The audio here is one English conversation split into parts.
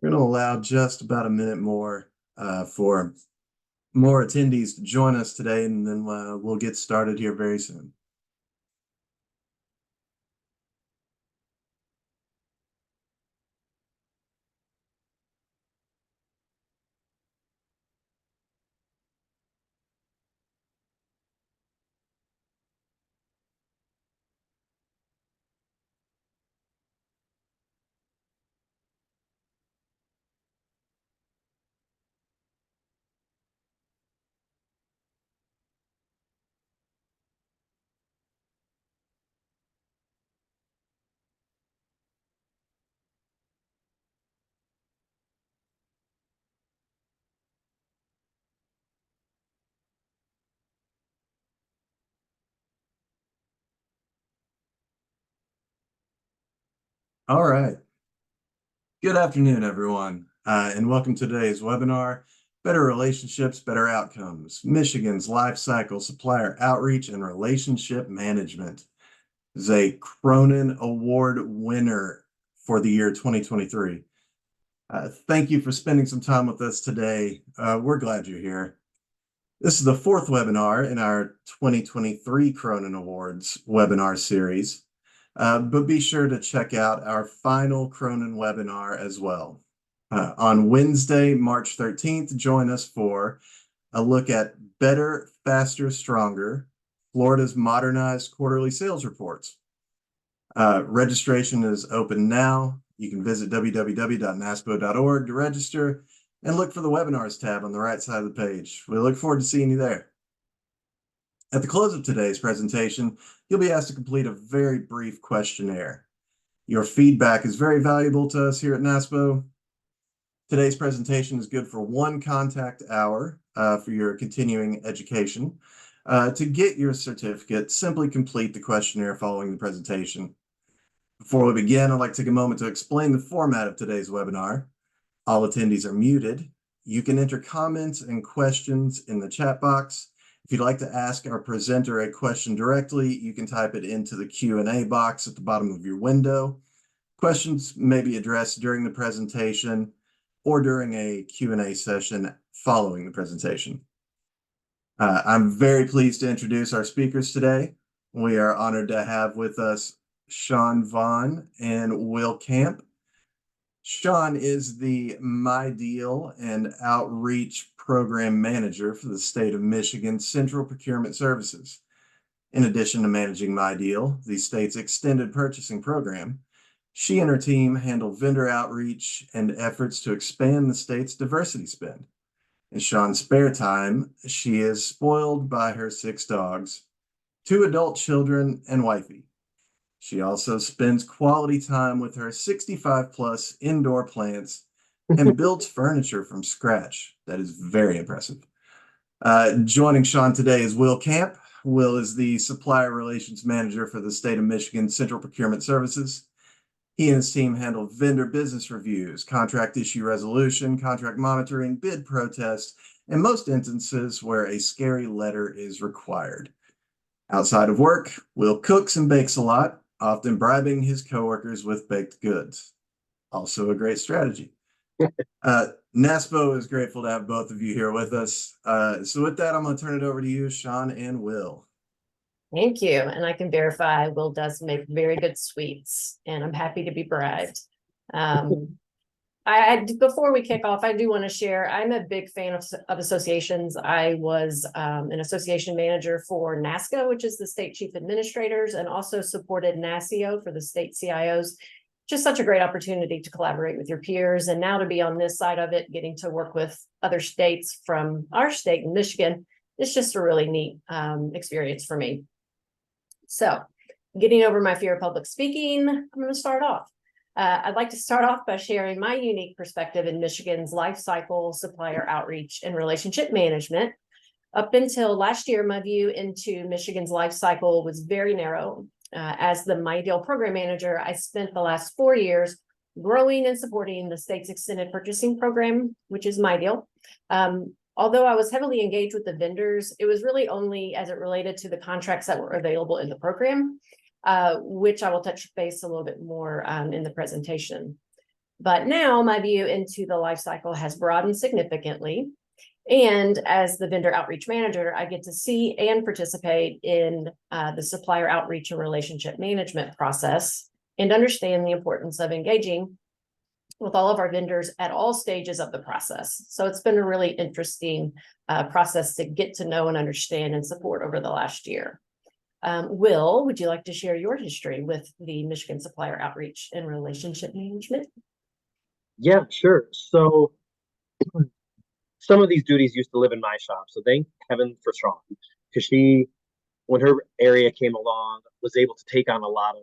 We're going to allow just about a minute more for more attendees to join us today, and then we'll get started here very soon. All right. Good afternoon, everyone, and welcome to today's webinar, Better Relationships, Better Outcomes, Michigan's Lifecycle Supplier Outreach and Relationship Management. This is a Cronin Award winner for the year 2023. Thank you for spending some time with us today. We're glad you're here. This is the fourth webinar in our 2023 Cronin Awards webinar series. But be sure to check out our final Cronin webinar as well. On Wednesday, March 13th, join us for a look at Better, Faster, Stronger, Florida's Modernized Quarterly Sales Reports. Registration is open now. You can visit www.naspo.org to register and look for the webinars tab on the right side of the page. We look forward to seeing you there. At the close of today's presentation, you'll be asked to complete a very brief questionnaire. Your feedback is very valuable to us here at NASPO. Today's presentation is good for 1 contact hour for your continuing education. To get your certificate, simply complete the questionnaire following the presentation. Before we begin, I'd like to take a moment to explain the format of today's webinar. All attendees are muted. You can enter comments and questions in the chat box. If you'd like to ask our presenter a question directly, you can type it into the Q&A box at the bottom of your window. Questions may be addressed during the presentation or during a Q&A session following the presentation. I'm very pleased to introduce our speakers today. We are honored to have with us Sean Vaughn and Will Camp. Sean is the MyDeal and Outreach Program Manager for the state of Michigan Central Procurement Services. In addition to managing MyDeal, the state's extended purchasing program, she and her team handle vendor outreach and efforts to expand the state's diversity spend. In Sean's spare time, she is spoiled by her 6 dogs, 2 adult children, and wifey. She also spends quality time with her 65-plus indoor plants and builds furniture from scratch. That is very impressive. Joining Sean today is Will Camp. Will is the Supplier Relations Manager for the state of Michigan Central Procurement Services. He and his team handle vendor business reviews, contract issue resolution, contract monitoring, bid protests, and most instances where a scary letter is required. Outside of work, Will cooks and bakes a lot, often bribing his coworkers with baked goods. Also a great strategy. NASPO is grateful to have both of you here with us. So with that, I'm going to turn it over to you, Sean and Will. Thank you. And I can verify Will does make very good sweets, and I'm happy to be bribed. Before we kick off, I do want to share, I'm a big fan of associations. I was an association manager for NASCO, which is the state chief administrators, and also supported NASCIO for the state CIOs. Just such a great opportunity to collaborate with your peers. And now to be on this side of it, getting to work with other states from our state in Michigan, it's just a really neat experience for me. So getting over my fear of public speaking, I'm going to start off. I'd like to start off by sharing my unique perspective in Michigan's Lifecycle, Supplier Outreach, and Relationship Management. Up until last year, my view into Michigan's Lifecycle was very narrow. As the MyDeal Program Manager, I spent the last 4 years growing and supporting the state's extended purchasing program, which is MyDeal. Although I was heavily engaged with the vendors, it was really only as it related to the contracts that were available in the program, which I will touch base a little bit more in the presentation. But now my view into the life cycle has broadened significantly. And as the vendor outreach manager, I get to see and participate in the supplier outreach and relationship management process and understand the importance of engaging with all of our vendors at all stages of the process. So it's been a really interesting process to get to know and understand and support over the last year. Will, would you like to share your history with the Michigan Supplier Outreach and Relationship Management? Yeah, sure. So some of these duties used to live in my shop. So thank heaven for Strong, because she, when her area came along, was able to take on a lot of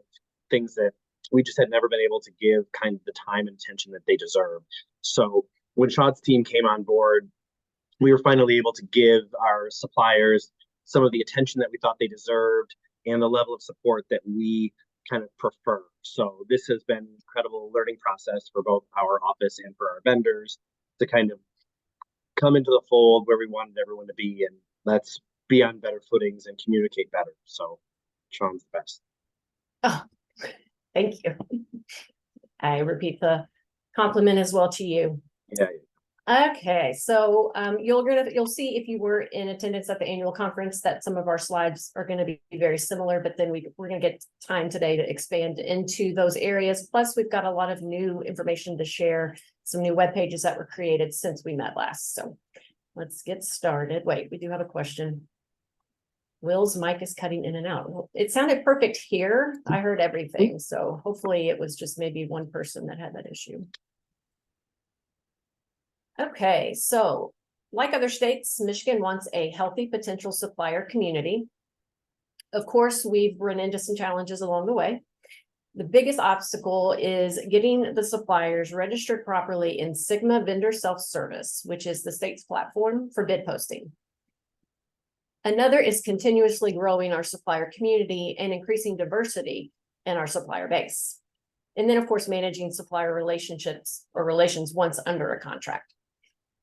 things that we just had never been able to give kind of the time and attention that they deserve. So when Sean's team came on board, we were finally able to give our suppliers some of the attention that we thought they deserved and the level of support that we kind of prefer. So this has been an incredible learning process for both our office and for our vendors to kind of come into the fold where we wanted everyone to be, and let's be on better footings and communicate better. So Sean's the best. Oh, thank you. I repeat the compliment as well to you. Yeah. Okay, so you'll see if you were in attendance at the annual conference that some of our slides are going to be very similar, but then we're going to get time today to expand into those areas. Plus, we've got a lot of new information to share, some new web pages that were created since we met last. So let's get started. Wait, we do have a question. Will's mic is cutting in and out. It sounded perfect here. I heard everything, so hopefully it was just maybe one person that had that issue. Okay, so like other states, Michigan wants a healthy potential supplier community. Of course, we've run into some challenges along the way. The biggest obstacle is getting the suppliers registered properly in Sigma Vendor Self-Service, which is the state's platform for bid posting. Another is continuously growing our supplier community and increasing diversity in our supplier base. And then, of course, managing supplier relationships or relations once under a contract.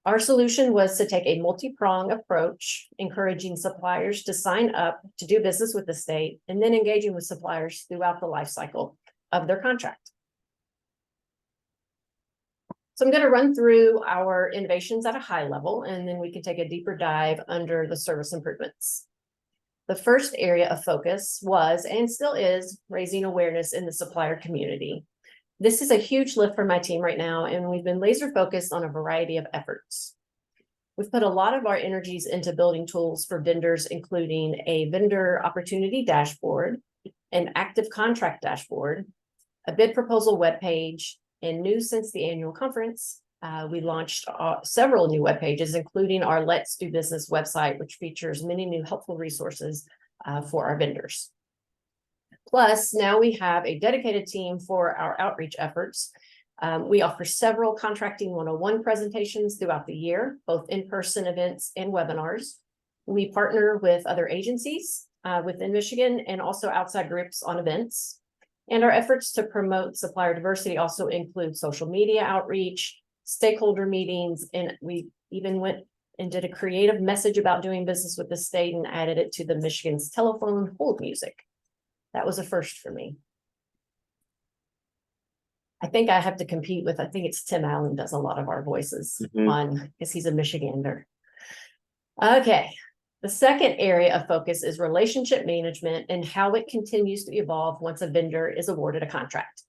Our solution was to take a multi-pronged approach, encouraging suppliers to sign up to do business with the state, and then engaging with suppliers throughout the life cycle of their contract. So I'm going to run through our innovations at a high level, and then we can take a deeper dive under the service improvements. The first area of focus was, and still is, raising awareness in the supplier community. This is a huge lift for my team right now, and we've been laser focused on a variety of efforts. We've put a lot of our energies into building tools for vendors, including a vendor opportunity dashboard, an active contract dashboard, a bid proposal webpage, and new since the annual conference, we launched several new web pages, including our Let's Do Business website, which features many new helpful resources for our vendors. Plus, now we have a dedicated team for our outreach efforts. We offer several contracting 101 presentations throughout the year, both in-person events and webinars. We partner with other agencies within Michigan and also outside groups on events. And our efforts to promote supplier diversity also include social media outreach, stakeholder meetings, and we even went and did a creative message about doing business with the state and added it to the Michigan's telephone hold music. That was a first for me. I think I have to compete with, I think it's Tim Allen does a lot of our voices on, because he's a Michigander. Okay, the second area of focus is relationship management and how it continues to evolve once a vendor is awarded a contract.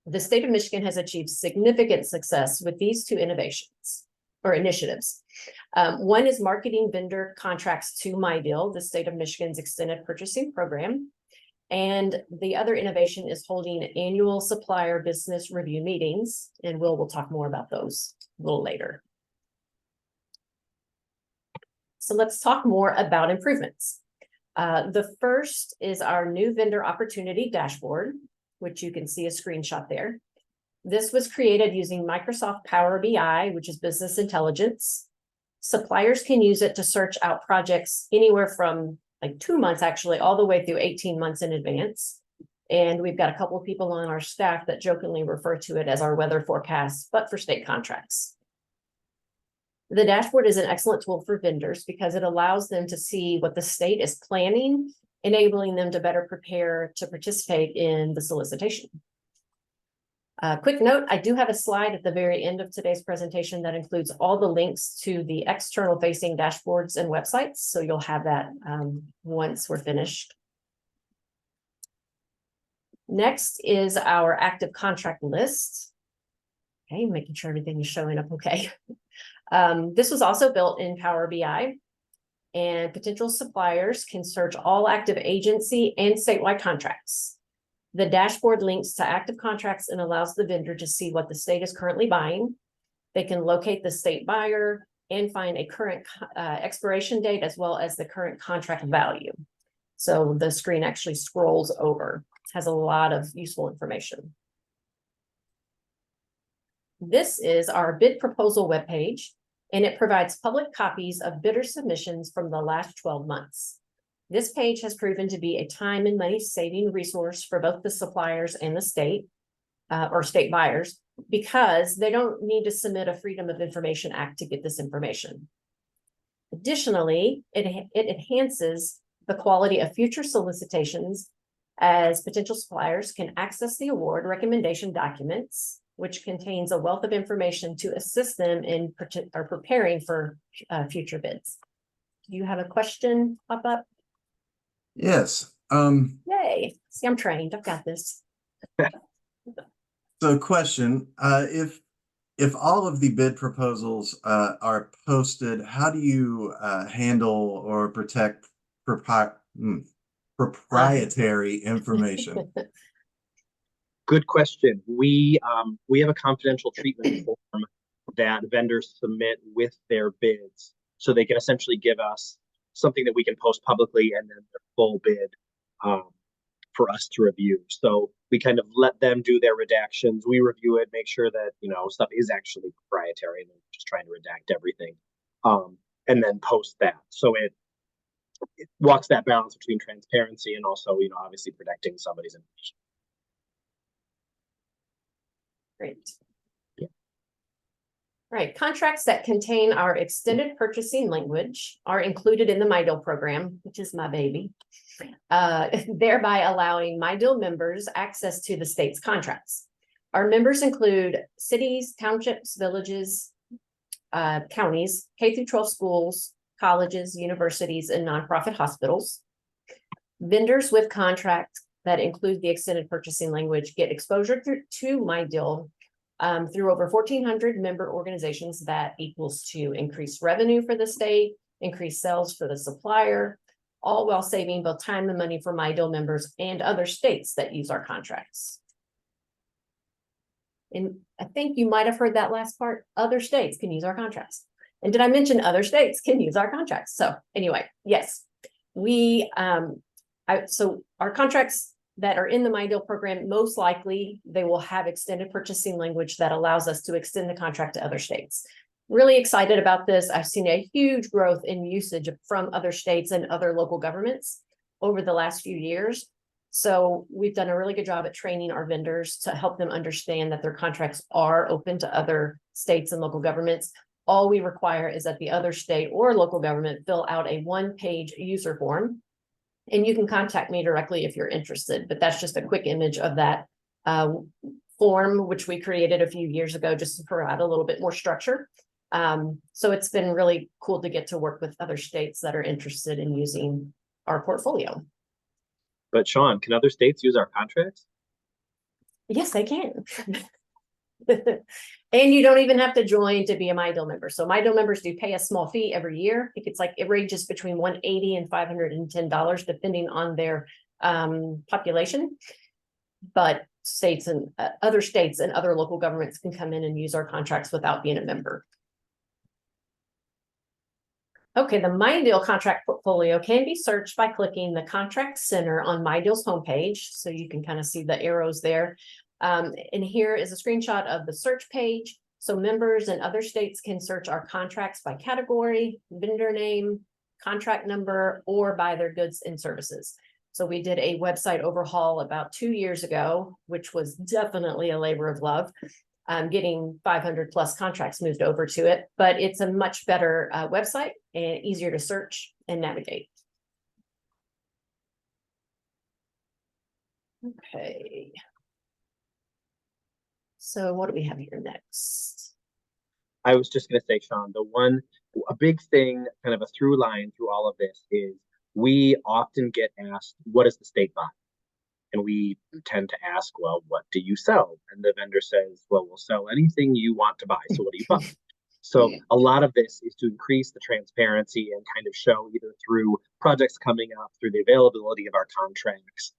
The state of Michigan has achieved significant success with these two initiatives. One is marketing vendor contracts to MyDeal, the state of Michigan's extended purchasing program. And the other innovation is holding annual supplier business review meetings, and we'll talk more about those a little later. So let's talk more about improvements. The first is our new vendor opportunity dashboard, which you can see a screenshot there. This was created using Microsoft Power BI, which is business intelligence. Suppliers can use it to search out projects anywhere from like 2 months, actually, all the way through 18 months in advance. And we've got a couple of people on our staff that jokingly refer to it as our weather forecast, but for state contracts. The dashboard is an excellent tool for vendors because it allows them to see what the state is planning, enabling them to better prepare to participate in the solicitation. Quick note, I do have a slide at the very end of today's presentation that includes all the links to the external facing dashboards and websites. So you'll have that once we're finished. Next is our active contract list. Okay, making sure everything is showing up okay. This was also built in Power BI, and potential suppliers can search all active agency and statewide contracts. The dashboard links to active contracts and allows the vendor to see what the state is currently buying. They can locate the state buyer and find a current expiration date as well as the current contract value. So the screen actually scrolls over, has a lot of useful information. This is our bid proposal webpage, and it provides public copies of bidder submissions from the last 12 months. This page has proven to be a time and money saving resource for both the suppliers and the state or state buyers, because they don't need to submit a Freedom of Information Act to get this information. Additionally, it enhances the quality of future solicitations, as potential suppliers can access the award recommendation documents, which contains a wealth of information to assist them in preparing for future bids. Do you have a question pop up? Yes. Yay. See, I'm trained. I've got this. So question, if all of the bid proposals are posted, how do you handle or protect proprietary information? Good question. We have a confidential treatment form that vendors submit with their bids, so they can essentially give us something that we can post publicly and then their full bid for us to review. So we kind of let them do their redactions. We review it, make sure that stuff is actually proprietary, and we're just trying to redact everything, and then post that. So it walks that balance between transparency and also obviously protecting somebody's information. Great. Yeah. Right. Contracts that contain our extended purchasing language are included in the MyDeal program, which is my baby, thereby allowing MyDeal members access to the state's contracts. Our members include cities, townships, villages, counties, K-12 schools, colleges, universities, and nonprofit hospitals. Vendors with contracts that include the extended purchasing language get exposure to MyDeal through over 1,400 member organizations. That equals to increased revenue for the state, increased sales for the supplier, all while saving both time and money for MyDeal members and other states that use our contracts. And I think you might have heard that last part, other states can use our contracts. And did I mention other states can use our contracts? So anyway, yes, so our contracts that are in the MyDeal program, most likely they will have extended purchasing language that allows us to extend the contract to other states. Really excited about this. I've seen a huge growth in usage from other states and other local governments over the last few years. So we've done a really good job at training our vendors to help them understand that their contracts are open to other states and local governments. All we require is that the other state or local government fill out a one-page user form. And you can contact me directly if you're interested, but that's just a quick image of that form, which we created a few years ago, just to provide a little bit more structure. So it's been really cool to get to work with other states that are interested in using our portfolio. But Sean, can other states use our contracts? Yes, they can. And you don't even have to join to be a MyDeal member. So MyDeal members do pay a small fee every year. I think it's like it ranges between $180 and $510, depending on their population. But states and other states and other local governments can come in and use our contracts without being a member. Okay, the MyDeal contract portfolio can be searched by clicking the Contract Center on MyDeal's homepage. So you can kind of see the arrows there. And here is a screenshot of the search page. So members in other states can search our contracts by category, vendor name, contract number, or by their goods and services. So we did a website overhaul about 2 years ago, which was definitely a labor of love, getting 500 plus contracts moved over to it, but it's a much better website and easier to search and navigate. Okay. So what do we have here next? I was just going to say, Sean, a big thing, kind of a through line through all of this is we often get asked, what does the state buy? And we tend to ask, well, what do you sell? And the vendor says, well, we'll sell anything you want to buy. So what do you buy? So a lot of this is to increase the transparency and kind of show either through projects coming up, through the availability of our contracts,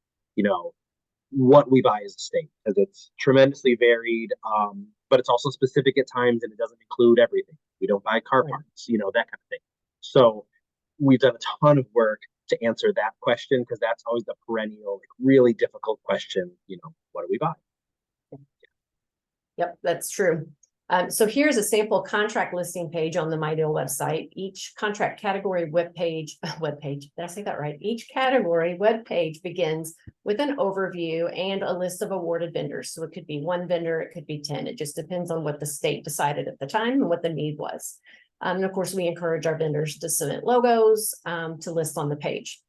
what we buy as a state, because it's tremendously varied, but it's also specific at times and it doesn't include everything. We don't buy car parts, that kind of thing. So we've done a ton of work to answer that question, because that's always the perennial, really difficult question, what do we buy? Yep, that's true. So here's a sample contract listing page on the MyDeal website. Each contract category webpage, did I say that right? Each category webpage begins with an overview and a list of awarded vendors. So it could be one vendor, it could be 10. It just depends on what the state decided at the time and what the need was. And of course, we encourage our vendors to submit logos to list on the page.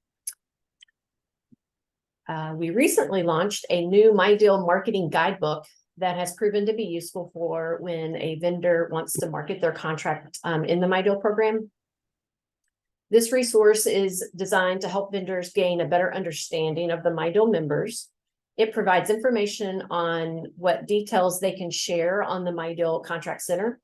We recently launched a new MyDeal marketing guidebook that has proven to be useful for when a vendor wants to market their contract in the MyDeal program. This resource is designed to help vendors gain a better understanding of the MyDeal members. It provides information on what details they can share on the MyDeal Contract Center,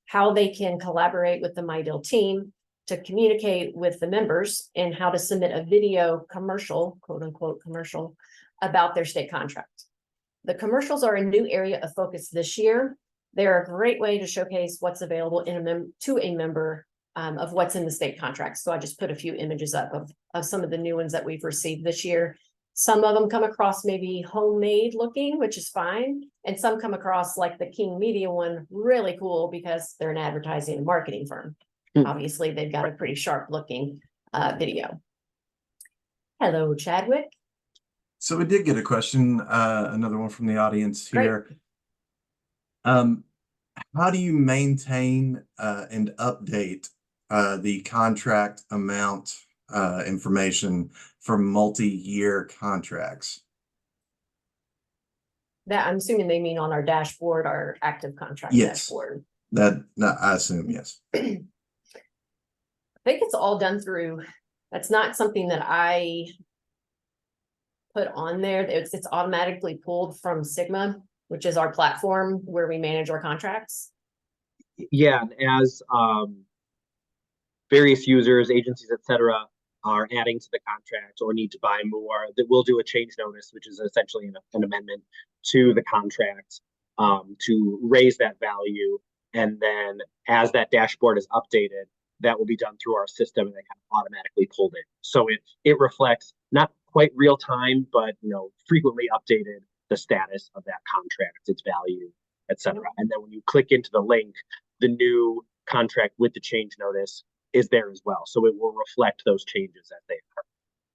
how they can collaborate with the MyDeal team to communicate with the members, and how to submit a video commercial, quote unquote commercial, about their state contract. The commercials are a new area of focus this year. They're a great way to showcase what's available to a member of what's in the state contract. So I just put a few images up of some of the new ones that we've received this year. Some of them come across maybe homemade looking, which is fine. And some come across like the King Media one, really cool because they're an advertising and marketing firm. Obviously, they've got a pretty sharp looking video. Hello, Chadwick. So we did get a question, another one from the audience here. How do you maintain and update the contract amount information for multi-year contracts? That I'm assuming they mean on our dashboard, our active contract dashboard. I assume, yes. I think it's all done through, that's not something that I put on there. It's automatically pulled from Sigma, which is our platform where we manage our contracts. Yeah, and as various users, agencies, etc., are adding to the contract or need to buy more, that we'll do a change notice, which is essentially an amendment to the contract to raise that value. And then as that dashboard is updated, that will be done through our system and then kind of automatically pulled in. So it reflects not quite real time, but frequently updated the status of that contract, its value, etc. And then when you click into the link, the new contract with the change notice is there as well. So it will reflect those changes as they occur.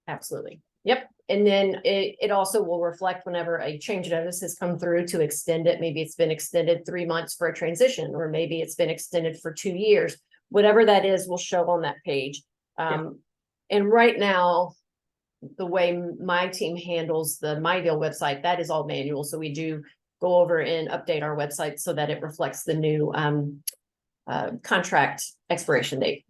Absolutely. Yep. And then it also will reflect whenever a change notice has come through to extend it. Maybe it's been extended 3 months for a transition, or maybe it's been extended for 2 years. Whatever that is will show on that page. And right now, the way my team handles the MyDeal website, that is all manual. So we do go over and update our website so that it reflects the new contract expiration date.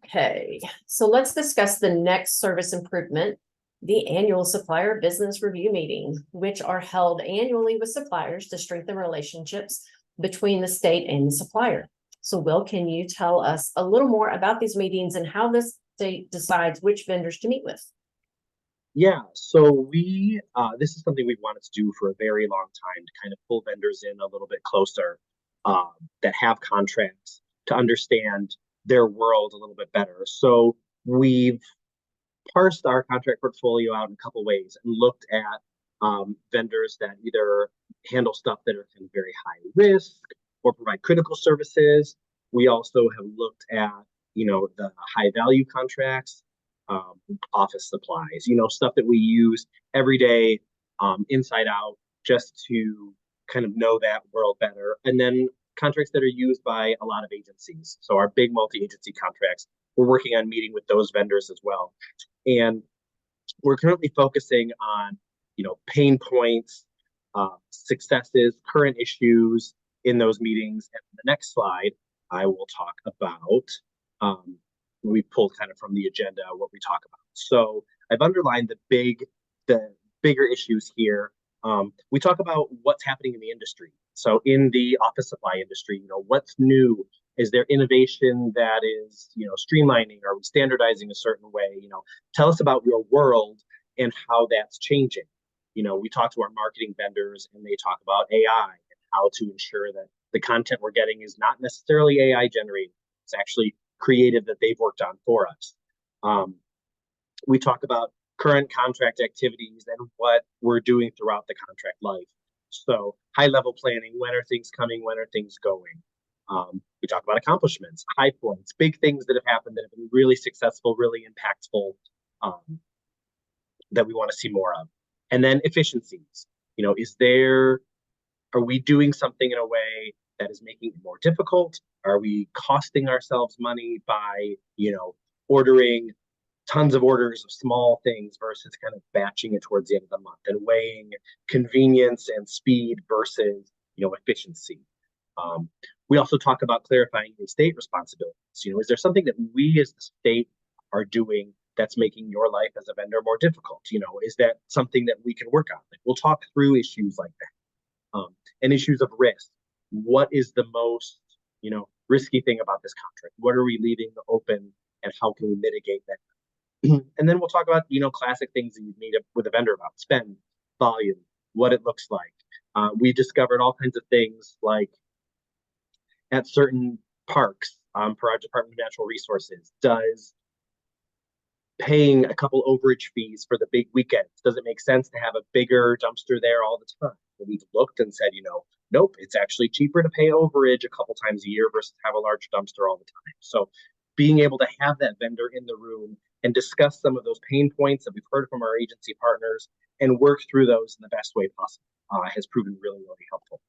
Okay, so let's discuss the next service improvement, the annual supplier business review meeting, which are held annually with suppliers to strengthen relationships between the state and the supplier. So Will, can you tell us a little more about these meetings and how the state decides which vendors to meet with? Yeah, so this is something we've wanted to do for a very long time, to kind of pull vendors in a little bit closer that have contracts to understand their world a little bit better. So we've parsed our contract portfolio out in a couple ways and looked at vendors that either handle stuff that are kind of very high risk or provide critical services. We also have looked at, the high value contracts, office supplies, stuff that we use every day, inside out, just to kind of know that world better. And then contracts that are used by a lot of agencies. So our big multi-agency contracts, we're working on meeting with those vendors as well. And we're currently focusing on, pain points successes, current issues in those meetings. And the next slide, I will talk about, we pulled kind of from the agenda what we talk about. So I've underlined the bigger issues here. We talk about what's happening in the industry. So in the office supply industry, what's new? Is there innovation that is, streamlining? Are we standardizing a certain way? Tell us about your world and how that's changing. We talk to our marketing vendors and they talk about AI and how to ensure that the content we're getting is not necessarily AI generated. It's actually creative that they've worked on for us. We talk about current contract activities and what we're doing throughout the contract life. So high level planning, when are things coming, when are things going? We talk about accomplishments, high points, big things that have happened that have been really successful, really impactful, that we want to see more of. And then efficiencies, are we doing something in a way that is making it more difficult? Are we costing ourselves money by, ordering tons of orders of small things versus kind of batching it towards the end of the month and weighing convenience and speed versus, efficiency? We also talk about clarifying the state responsibilities. Is there something that we as the state are doing that's making your life as a vendor more difficult? Is that something that we can work on? We'll talk through issues like that. And issues of risk. What is the most, risky thing about this contract? What are we leaving open and how can we mitigate that? And then we'll talk about, classic things that you meet up with a vendor about: spend, volume, what it looks like. We discovered all kinds of things like at certain parks, for our Department of Natural Resources, does paying a couple overage fees for the big weekends, does it make sense to have a bigger dumpster there all the time? And we've looked and said, nope, it's actually cheaper to pay overage a couple times a year versus have a large dumpster all the time. So being able to have that vendor in the room and discuss some of those pain points that we've heard from our agency partners and work through those in the best way possible has proven really, really helpful.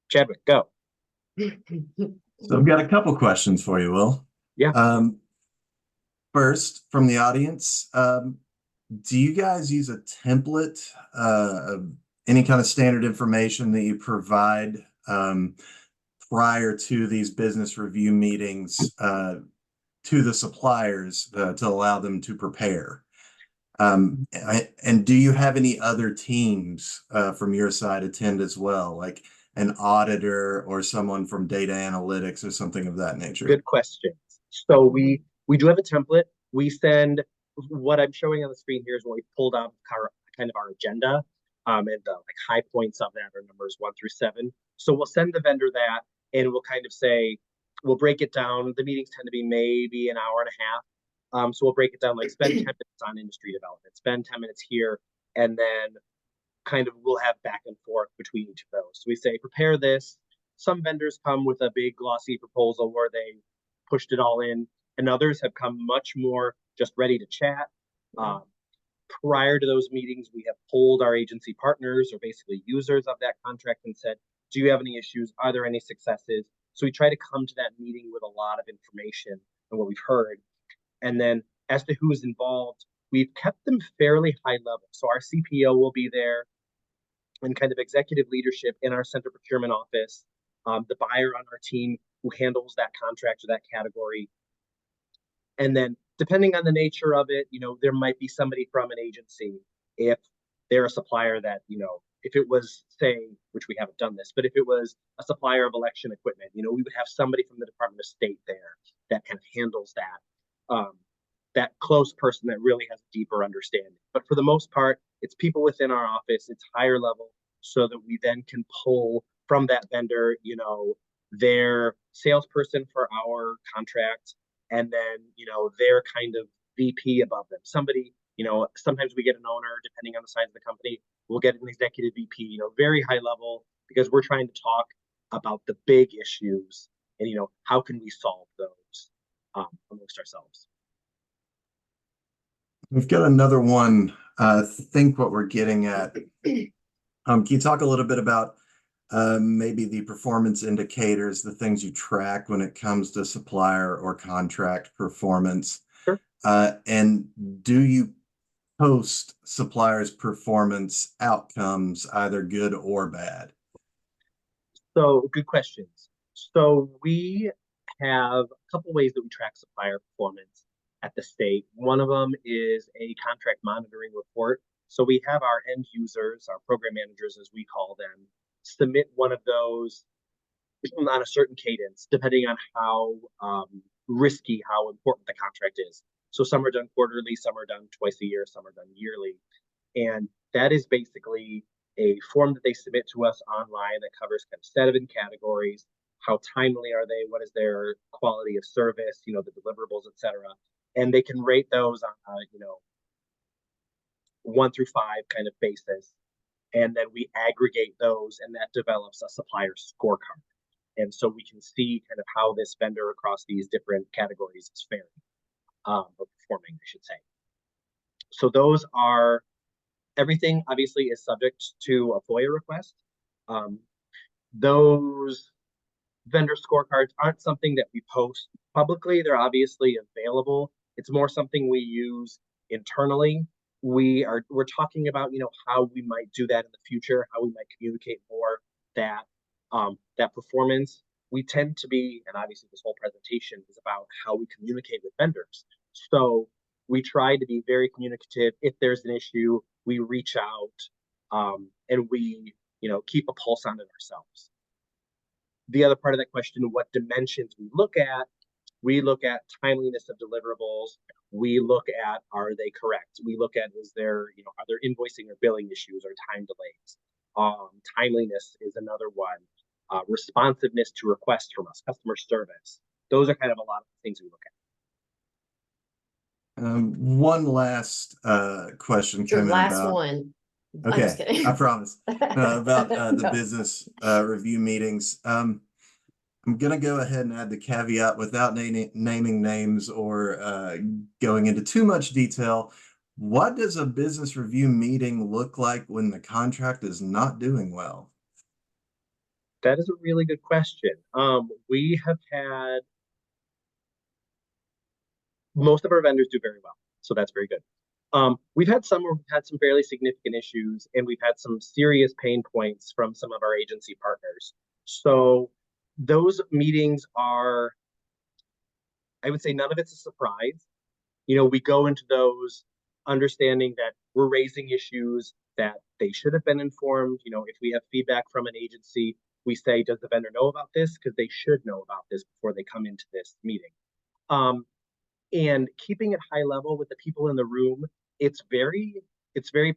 Chadwick, go. So I've got a couple questions for you, Will. Yeah. First, from the audience, do you guys use a template, any kind of standard information that you provide prior to these business review meetings to the suppliers to allow them to prepare? And do you have any other teams from your side attend as well, like an auditor or someone from data analytics or something of that nature? Good question. So we do have a template. We send what I'm showing on the screen here is what we pulled out kind of our agenda, and the high points of that are numbers 1 through 7. So we'll send the vendor that, and we'll kind of say, we'll break it down. The meetings tend to be maybe an hour and a half. So we'll break it down, like spend 10 minutes on industry development, spend 10 minutes here, and then kind of we'll have back and forth between each of those. So we say, prepare this. Some vendors come with a big glossy proposal where they pushed it all in, and others have come much more just ready to chat. Prior to those meetings, we have polled our agency partners, or basically users of that contract, and said, do you have any issues? Are there any successes? So we try to come to that meeting with a lot of information and what we've heard. And then as to who is involved, we've kept them fairly high level. So our CPO will be there and kind of executive leadership in our center procurement office, the buyer on our team who handles that contract or that category. And then depending on the nature of it, there might be somebody from an agency. If they're a supplier that, if it was, say, which we haven't done this, but if it was a supplier of election equipment, we would have somebody from the Department of State there that kind of handles that, that close person that really has a deeper understanding. But for the most part, it's people within our office, it's higher level, so that we then can pull from that vendor, their salesperson for our contract, and then, their kind of VP above them. Somebody, sometimes we get an owner, depending on the size of the company, we'll get an executive VP, very high level, because we're trying to talk about the big issues and, how can we solve those amongst ourselves. We've got another one. I think what we're getting at. Can you talk a little bit about maybe the performance indicators, the things you track when it comes to supplier or contract performance? Sure. And do you post supplier's performance outcomes, either good or bad? So good questions. So we have a couple ways that we track supplier performance at the state. One of them is a contract monitoring report. So we have our end users, our program managers, as we call them, submit one of those on a certain cadence, depending on how risky, how important the contract is. So some are done quarterly, some are done twice a year, some are done yearly. And that is basically a form that they submit to us online that covers kind of 7 categories. How timely are they? What is their quality of service? You know, the deliverables, etc. And they can rate those on, 1 through 5 kind of basis. And then we aggregate those, and that develops a supplier scorecard. And so we can see kind of how this vendor across these different categories is faring, or performing, I should say. So those are, everything obviously is subject to a FOIA request. Those vendor scorecards aren't something that we post publicly. They're obviously available. It's more something we use internally. We're talking about, how we might do that in the future, how we might communicate more that that performance. We tend to be, and obviously this whole presentation is about how we communicate with vendors. So we try to be very communicative. If there's an issue, we reach out, and we, keep a pulse on it ourselves. The other part of that question, what dimensions we look at timeliness of deliverables. We look at, are they correct? We look at, is there, are there invoicing or billing issues or time delays? Timeliness is another one. Responsiveness to requests from us, customer service. Those are kind of a lot of the things we look at. One last question Your coming last about. one. I'm just Okay, kidding. I promise. About the No. business review meetings. I'm gonna go ahead and add the caveat without naming names or going into too much detail. What does a business review meeting look like when the contract is not doing well? That is a really good question. We have had, most of our vendors do very well, so that's very good. We've had some where we've had some fairly significant issues, and we've had some serious pain points from some of our agency partners. So those meetings are, I would say, none of it's a surprise. We go into those understanding that we're raising issues that they should have been informed. If we have feedback from an agency, we say, does the vendor know about this? Because they should know about this before they come into this meeting. And keeping it high level with the people in the room, it's very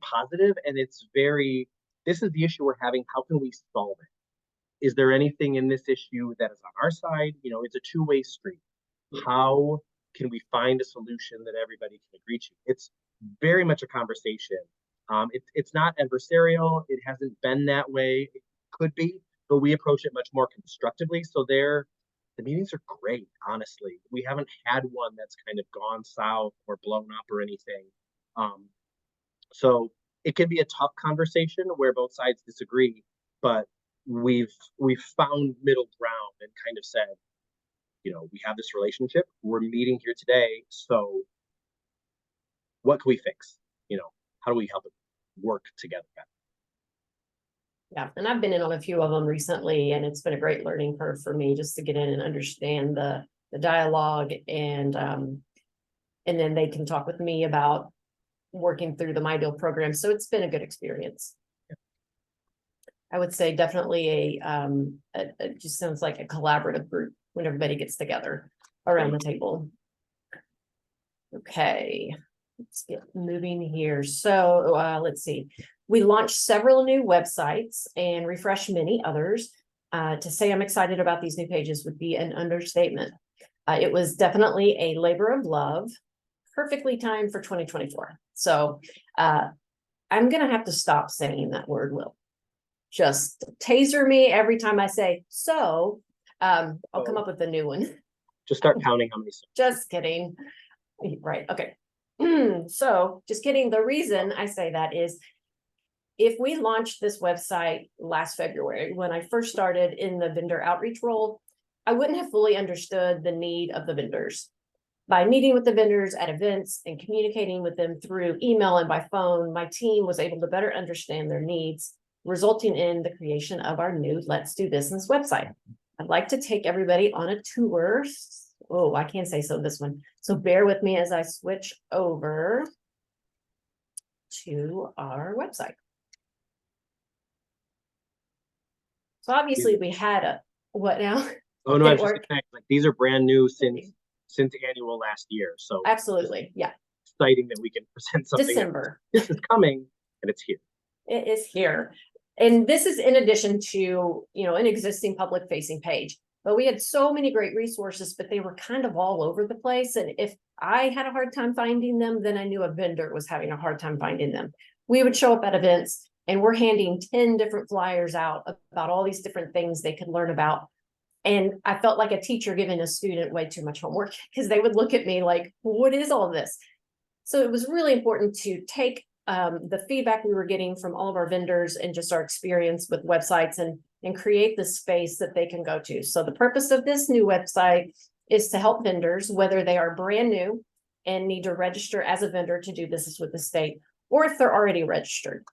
positive, and this is the issue we're having. How can we solve it? Is there anything in this issue that is on our side? It's a two-way street. How can we find a solution that everybody can agree to? It's very much a conversation. It's not adversarial. It hasn't been that way. It could be, but we approach it much more constructively. So the meetings are great, honestly. We haven't had one that's kind of gone south or blown up or anything. So it can be a tough conversation where both sides disagree, but we've found middle ground and kind of said, we have this relationship. We're meeting here today. So what can we fix? How do we help it work together better? Yeah, and I've been in on a few of them recently, and it's been a great learning curve for me just to get in and understand the dialogue, and then they can talk with me about working through the My Deal program. So it's been a good experience. Yeah. I would say definitely it just sounds like a collaborative group when everybody gets together around the table. Okay, let's get moving here. So let's see. We launched several new websites and refreshed many others. To say I'm excited about these new pages would be an understatement. It was definitely a labor of love, perfectly timed for 2024. So I'm going to have to stop saying that word, Will. Just taser me every time I say so. I'll come up with a new one. Just start counting how many. Just kidding. Right. Okay. So just kidding. The reason I say that is, if we launched this website last February, when I first started in the vendor outreach role, I wouldn't have fully understood the need of the vendors. By meeting with the vendors at events and communicating with them through email and by phone, my team was able to better understand their needs, resulting in the creation of our new Let's Do Business website. I'd like to take everybody on a tour. Oh, I can't say so this one. So bear with me as I switch over to our website. So obviously we had a, what now? Oh, no, I was Did it just work? saying, like, these are brand new since annual last year, so Absolutely, yeah. exciting that we can present something. December. This is coming, and it's here. It is here. And this is in addition to, an existing public facing page. But we had so many great resources, but they were kind of all over the place. And if I had a hard time finding them, then I knew a vendor was having a hard time finding them. We would show up at events and we're handing 10 different flyers out about all these different things they could learn about. And I felt like a teacher giving a student way too much homework because they would look at me like, what is all this? So it was really important to take the feedback we were getting from all of our vendors and just our experience with websites and create the space that they can go to. So the purpose of this new website is to help vendors, whether they are brand new and need to register as a vendor to do business with the state, or if they're already registered.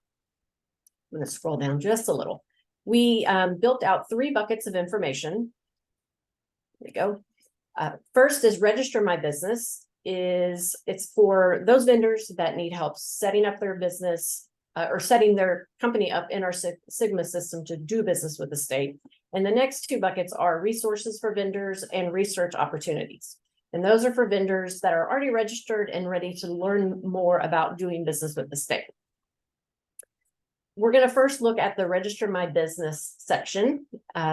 I'm going to scroll down just a little. We built out 3 buckets of information. There we go. First is register my business. It's for those vendors that need help setting up their business or setting their company up in our Sigma system to do business with the state. And the next 2 buckets are resources for vendors and research opportunities. And those are for vendors that are already registered and ready to learn more about doing business with the state. We're going to first look at the Register My Business section.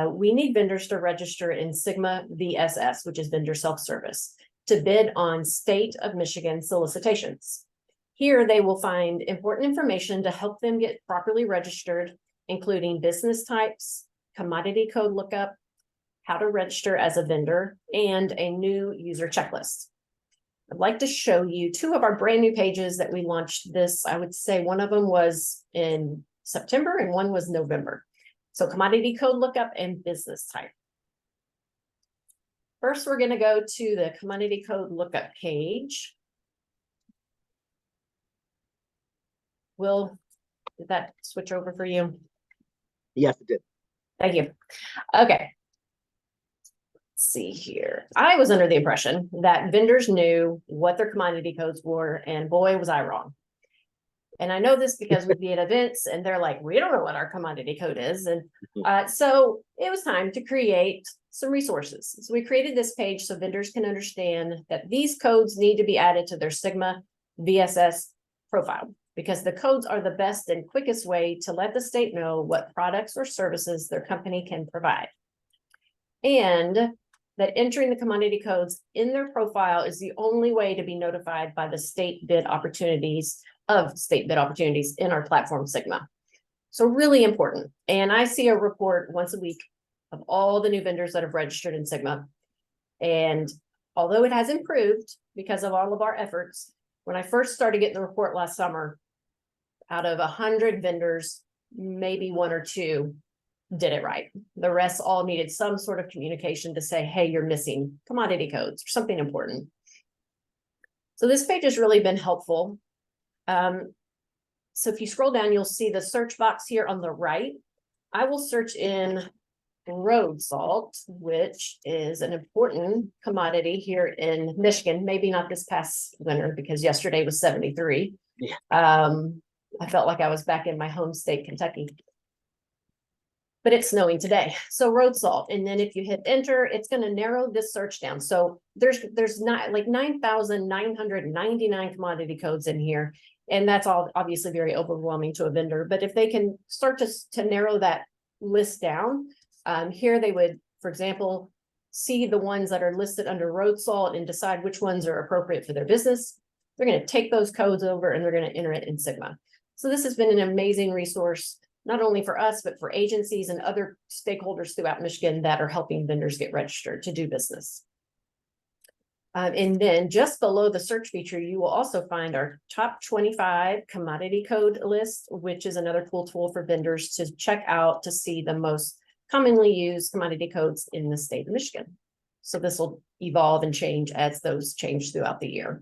We need vendors to register in Sigma VSS, which is vendor self-service, to bid on state of Michigan solicitations. Here, they will find important information to help them get properly registered, including business types, commodity code lookup, how to register as a vendor, and a new user checklist. I'd like to show you 2 of our brand new pages that we launched this. I would say one of them was in September and one was November. So commodity code lookup and business type. First, we're going to go to the commodity code lookup page. Will, did that switch over for you? Yes, it did. Thank you. Okay. Let's see here. I was under the impression that vendors knew what their commodity codes were, and boy, was I wrong. And I know this because we'd be at events and they're like, we don't know what our commodity code is. And so it was time to create some resources. So we created this page so vendors can understand that these codes need to be added to their Sigma VSS profile, because the codes are the best and quickest way to let the state know what products or services their company can provide. And that entering the commodity codes in their profile is the only way to be notified by the state bid opportunities in our platform Sigma. So really important. And I see a report once a week of all the new vendors that have registered in Sigma. And although it has improved because of all of our efforts, when I first started getting the report last summer, out of 100 vendors, maybe 1 or 2 did it right. The rest all needed some sort of communication to say, hey, you're missing commodity codes or something important. So this page has really been helpful. So if you scroll down, you'll see the search box here on the right. I will search in road salt, which is an important commodity here in Michigan. Maybe not this past winter because yesterday was 73. Yeah. I felt like I was back in my home state, Kentucky. But it's snowing today. So road salt. And then if you hit enter, it's going to narrow this search down. So there's not like 9,999 commodity codes in here. And that's all obviously very overwhelming to a vendor. But if they can start to narrow that list down, here they would, for example, see the ones that are listed under road salt and decide which ones are appropriate for their business. They're going to take those codes over and they're going to enter it in Sigma. So this has been an amazing resource, not only for us, but for agencies and other stakeholders throughout Michigan that are helping vendors get registered to do business. And then just below the search feature, you will also find our top 25 commodity code list, which is another cool tool for vendors to check out to see the most commonly used commodity codes in the state of Michigan. So this will evolve and change as those change throughout the year.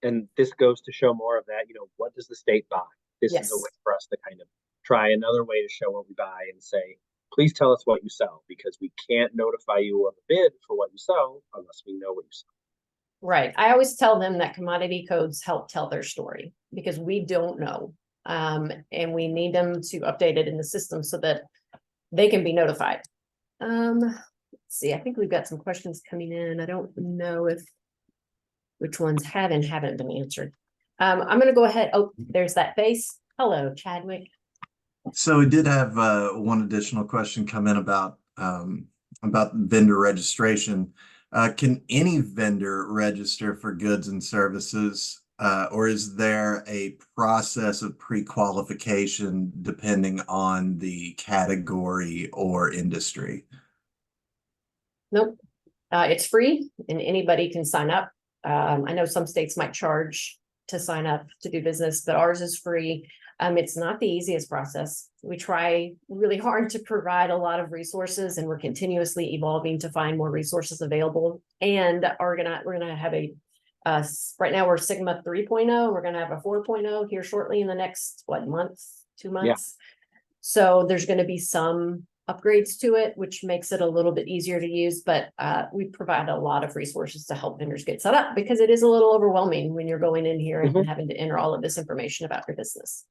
And this goes to show more of that, what does the state buy? This is a Yes. way for us to kind of try another way to show what we buy and say, please tell us what you sell, because we can't notify you of a bid for what you sell unless we know what you sell. Right. I always tell them that commodity codes help tell their story because we don't know. And we need them to update it in the system so that they can be notified. Let's see, I think we've got some questions coming in. I don't know which ones have and haven't been answered. I'm going to go ahead. Oh, there's that face. Hello, Chadwick. So we did have one additional question come in about vendor registration. Can any vendor register for goods and services, or is there a process of pre-qualification depending on the category or industry? Nope. It's free and anybody can sign up. I know some states might charge to sign up to do business, but ours is free. It's not the easiest process. We try really hard to provide a lot of resources, and we're continuously evolving to find more resources available. And we're gonna have right now we're Sigma 3.0. We're gonna have a 4.0 here shortly in the next 2 months. Yeah. So there's gonna be some upgrades to it, which makes it a little bit easier to use, but we provide a lot of resources to help vendors get set up because it is a little overwhelming when you're going in here and having to enter all of this information about your business.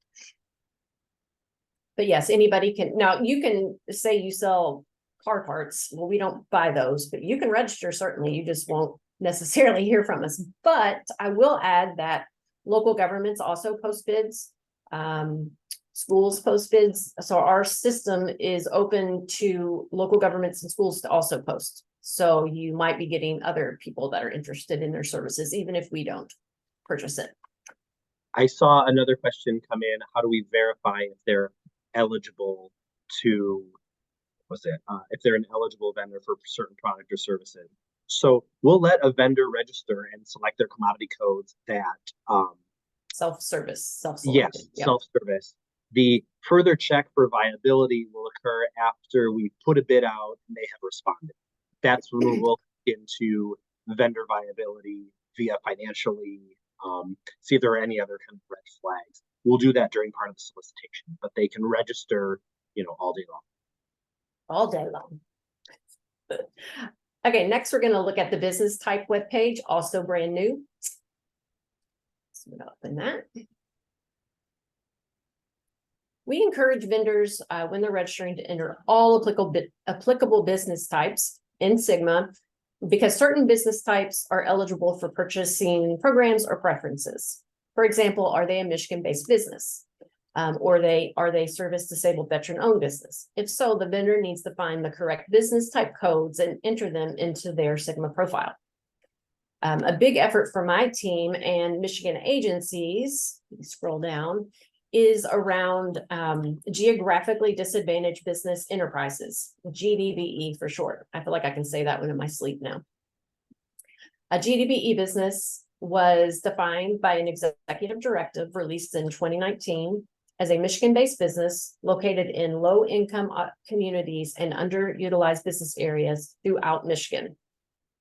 But yes, anybody can. Now you can say you sell car parts. Well, we don't buy those, but you can register certainly. You just won't necessarily hear from us. But I will add that local governments also post bids. Schools post bids. So our system is open to local governments and schools to also post. So you might be getting other people that are interested in their services, even if we don't purchase it. I saw another question come in. How do we verify if they're eligible to, if they're an eligible vendor for certain product or services? So we'll let a vendor register and select their commodity codes that Self-service, yes, self-service. The further check for viability will occur after we put a bid out and they have responded. That's when we'll look into vendor viability via financially, see if there are any other kind of red flags. We'll do that during part of the solicitation, but they can register, all day long. All day long. Okay, next we're going to look at the business type webpage, also brand new. So we're going to open that. We encourage vendors when they're registering to enter all applicable business types in Sigma because certain business types are eligible for purchasing programs or preferences. For example, are they a Michigan-based business? Or are they service disabled veteran-owned business? If so, the vendor needs to find the correct business type codes and enter them into their Sigma profile. A big effort for my team and Michigan agencies, scroll down, is around geographically disadvantaged business enterprises, GDBE for short. I feel like I can say that one in my sleep now. A GDBE business was defined by an executive directive released in 2019 as a Michigan-based business located in low-income communities and underutilized business areas throughout Michigan.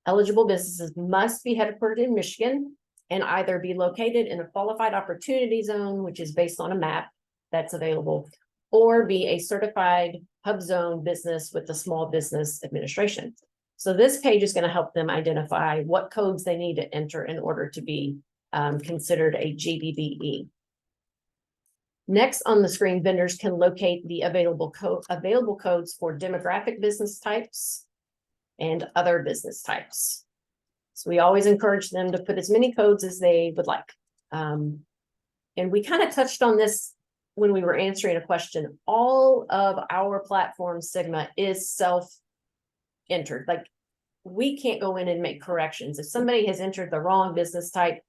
Eligible businesses must be headquartered in Michigan and either be located in a qualified opportunity zone, which is based on a map that's available, or be a certified hub zone business with the Small Business Administration. So this page is going to help them identify what codes they need to enter in order to be considered a GDBE. Next on the screen, vendors can locate the available codes for demographic business types and other business types. So we always encourage them to put as many codes as they would like. And we kind of touched on this when we were answering a question. All of our platform Sigma is self-entered. Like we can't go in and make corrections. If somebody has entered the wrong business type,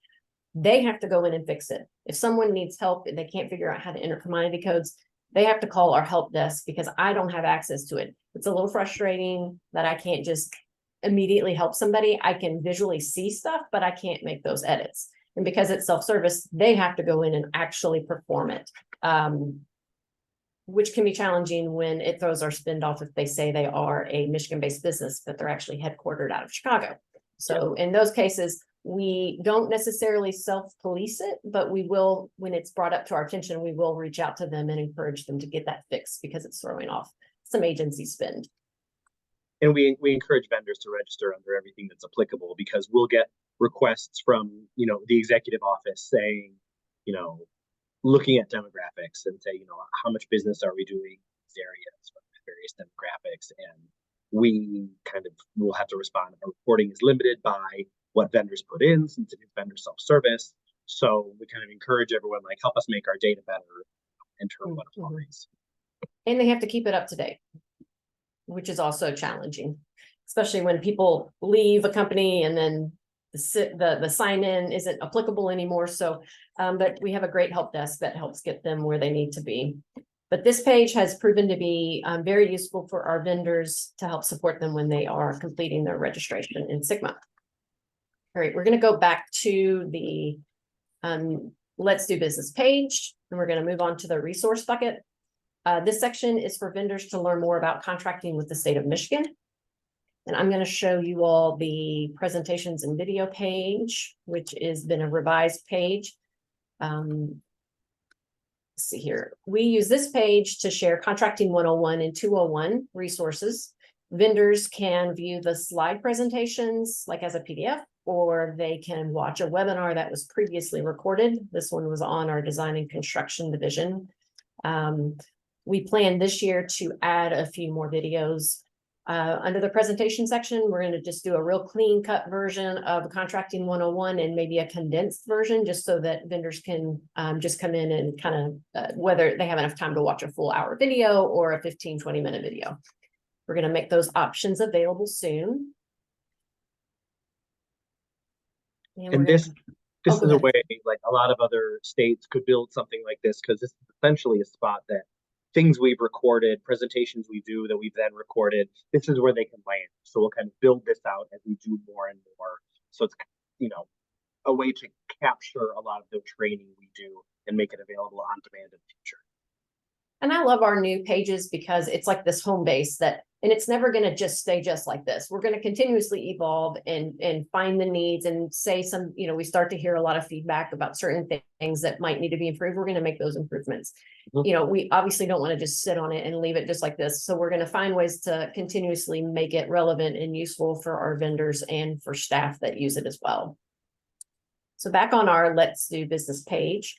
they have to go in and fix it. If someone needs help and they can't figure out how to enter commodity codes, they have to call our help desk because I don't have access to it. It's a little frustrating that I can't just immediately help somebody. I can visually see stuff, but I can't make those edits. And because it's self-service, they have to go in and actually perform it. which can be challenging when it throws our spend off if they say they are a Michigan-based business, but they're actually headquartered out of Chicago. So in those cases, we don't necessarily self-police it, but we will, when it's brought up to our attention, we will reach out to them and encourage them to get that fixed because it's throwing off some agency spend. And we encourage vendors to register under everything that's applicable, because we'll get requests from, the executive office saying, looking at demographics and say, how much business are we doing in these areas with various demographics? And we kind of will have to respond. Our reporting is limited by what vendors put in, since it is vendor self-service. So we kind of encourage everyone, like, help us make our data better in terms of what applies. And they have to keep it up to date, which is also challenging, especially when people leave a company and then the sign-in isn't applicable anymore. So, but we have a great help desk that helps get them where they need to be. But this page has proven to be very useful for our vendors to help support them when they are completing their registration in Sigma. All right, we're going to go back to the Let's Do Business page, and we're going to move on to the resource bucket. This section is for vendors to learn more about contracting with the state of Michigan. And I'm going to show you all the presentations and video page, which has been a revised page. Let's see here. We use this page to share Contracting 101 and 201 resources. Vendors can view the slide presentations like as a PDF, or they can watch a webinar that was previously recorded. This one was on our design and construction division. We plan this year to add a few more videos. Under the presentation section, we're going to just do a real clean cut version of Contracting 101 and maybe a condensed version, just so that vendors can just come in and kind of, whether they have enough time to watch a full hour video or a 15-20 minute video. We're going to make those options available soon. And this is a way, like, a lot of other states could build something like this, because this is essentially a spot that things we've recorded, presentations we do that we've then recorded, this is where they can land. So we'll kind of build this out as we do more and more. So it's, a way to capture a lot of the training we do and make it available on demand in the future. And I love our new pages because it's like this home base and it's never going to just stay just like this. We're going to continuously evolve and find the needs and say some, we start to hear a lot of feedback about certain things that might need to be improved. We're going to make those improvements. We obviously don't want to just sit on it and leave it just like this. So we're going to find ways to continuously make it relevant and useful for our vendors and for staff that use it as well. So back on our Let's Do Business page.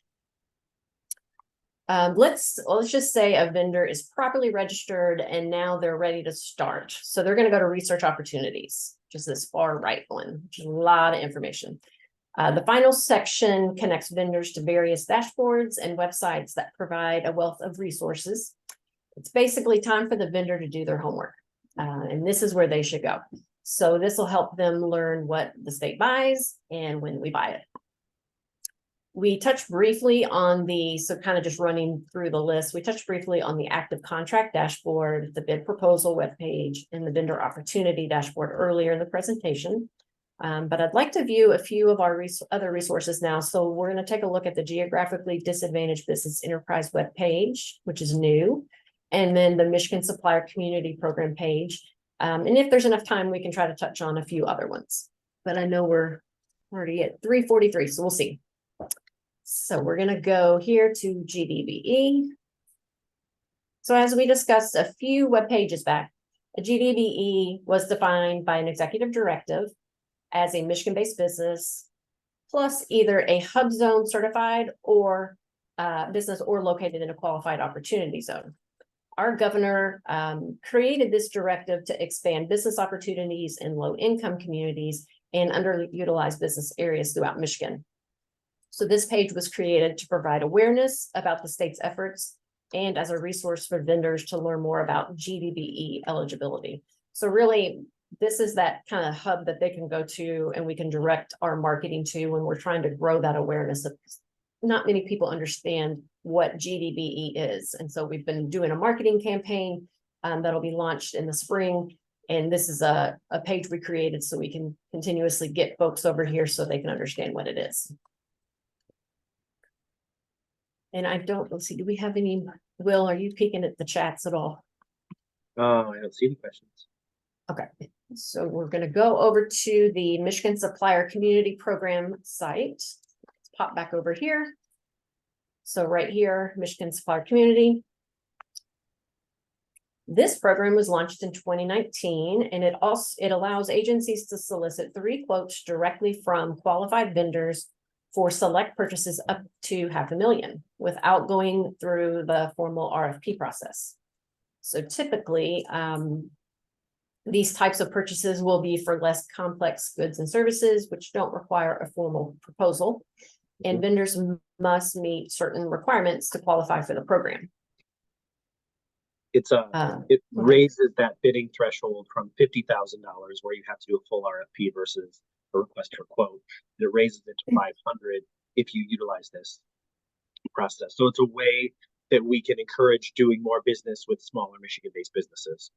Let's just say a vendor is properly registered and now they're ready to start. So they're going to go to research opportunities, just this far right one, which is a lot of information. The final section connects vendors to various dashboards and websites that provide a wealth of resources. It's basically time for the vendor to do their homework. And this is where they should go. So this will help them learn what the state buys and when we buy it. We touched briefly on so kind of just running through the list, we touched briefly on the active contract dashboard, the bid proposal webpage, and the vendor opportunity dashboard earlier in the presentation. But I'd like to view a few of our other resources now. So we're going to take a look at the Geographically Disadvantaged Business Enterprise webpage, which is new, and then the Michigan Supplier Community Program page. And if there's enough time, we can try to touch on a few other ones. But I know we're already at 3:43, so we'll see. So we're going to go here to GDBE. So as we discussed a few web pages back, a GDBE was defined by an executive directive as a Michigan-based business, plus either a hub zone certified or business or located in a qualified opportunity zone. Our governor created this directive to expand business opportunities in low-income communities and underutilized business areas throughout Michigan. So this page was created to provide awareness about the state's efforts and as a resource for vendors to learn more about GDBE eligibility. So really, this is that kind of hub that they can go to and we can direct our marketing to when we're trying to grow that awareness. Not many people understand what GDBE is. And so we've been doing a marketing campaign that'll be launched in the spring. And this is a page we created so we can continuously get folks over here so they can understand what it is. And I don't, let's see, do we have any, Will, are you peeking at the chats at all? I don't see any questions. Okay, so we're gonna go over to the Michigan Supplier Community Program site. Let's pop back over here. So right here, Michigan Supplier Community. This program was launched in 2019, and it allows agencies to solicit 3 quotes directly from qualified vendors for select purchases up to $500,000 without going through the formal RFP process. So typically, these types of purchases will be for less complex goods and services, which don't require a formal proposal, and vendors must meet certain requirements to qualify for the program. It raises that bidding threshold from $50,000, where you have to do a full RFP versus a request for quote. It raises it to 500 if you utilize this process. So it's a way that we can encourage doing more business with smaller Michigan-based businesses.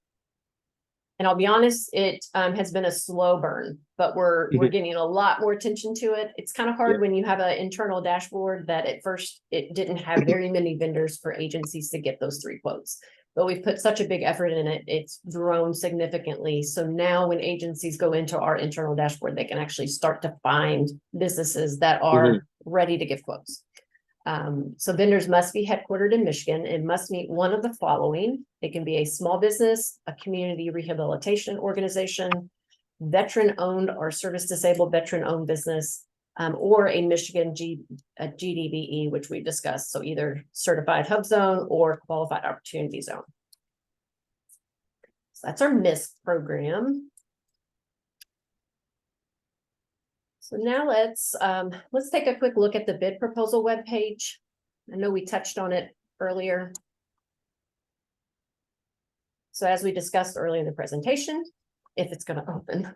And I'll be honest, it has been a slow burn, but we're getting a lot more attention to it. It's kind of hard when you have an internal dashboard that at first it didn't have very many vendors for agencies to get those 3 quotes. But we've put such a big effort in it, it's grown significantly. So now when agencies go into our internal dashboard, they can actually start to find businesses that are ready to give quotes. So vendors must be headquartered in Michigan and must meet one of the following. It can be a small business, a community rehabilitation organization, veteran-owned or service-disabled veteran-owned business, or a Michigan GDBE, which we discussed. So either certified hub zone or qualified opportunity zone. So that's our MISC program. So now let's take a quick look at the bid proposal webpage. I know we touched on it earlier. So as we discussed earlier in the presentation, if it's going to open,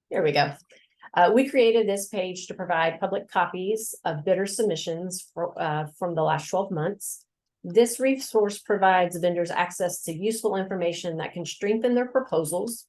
here we go. We created this page to provide public copies of bidder submissions from the last 12 months. This resource provides vendors access to useful information that can strengthen their proposals